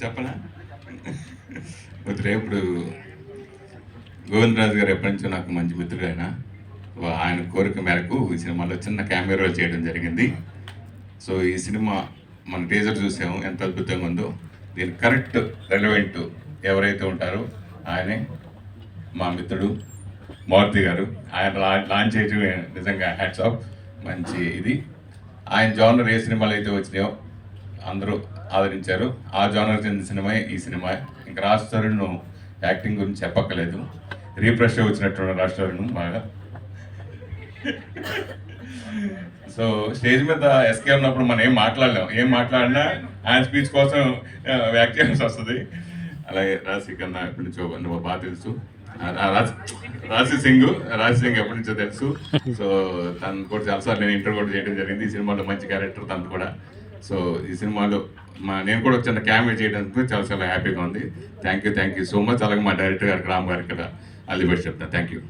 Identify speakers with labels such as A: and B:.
A: చెప్పనా? ఇప్పుడు గోవిందరాజు గారు ఎప్పటి నుంచో నాకు మంచి మిత్రుడు. ఆయన కోరిక మేరకు ఈ సినిమాలో చిన్న కెమెరా చేయడం జరిగింది. సో ఈ సినిమా మన టీజర్ చూసాము, ఎంత అద్భుతంగా ఉందో. దీనికి కరెక్ట్ రెలవెంట్ ఎవరైతే ఉంటారో ఆయనే మా మిత్రుడు మారుతి గారు. ఆయన లాంచ్ చేయడం నిజంగా హ్యాట్స్ ఆఫ్. మంచి ఇది. ఆయన జోనర్ ఏ సినిమాలు అయితే వచ్చినాయో అందరూ ఆదరించారు. ఆ జోనర్ చెందిన సినిమా ఈ సినిమా. ఇంకా రాజ్ తరుణ్ యాక్టింగ్ గురించి చెప్పక్కలేదు. రీఫ్రెష్ వచ్చినట్టు రాజ్ తరుణ్ బాగా. సో స్టేజ్ మీద ఎస్కే ఉన్నప్పుడు మనం ఏం మాట్లాడలేం. ఏం మాట్లాడినా ఆయన స్పీచ్ కోసం యాక్ట్ చేయాల్సి వస్తుంది. అలాగే రాశి కన్నా ఎప్పటి నుంచో నువ్వు బాగా తెలుసు. రాశి సింగ్ ఎప్పటి నుంచో తెలుసు. సో తను కూడా చాలాసార్లు నేను ఇంటర్వ్యూ కూడా చేయడం జరిగింది. ఈ సినిమాలో మంచి క్యారెక్టర్ తను కూడా. సో ఈ సినిమాలో నేను కూడా చిన్న క్యామెరా చేయడానికి చాలా చాలా హ్యాపీగా ఉంది. Thank you so much. అలాగే మా డైరెక్టర్ గారికి రామ్ గారికి కూడా ఆల్ ది బెస్ట్ చెప్తాను. Thank you.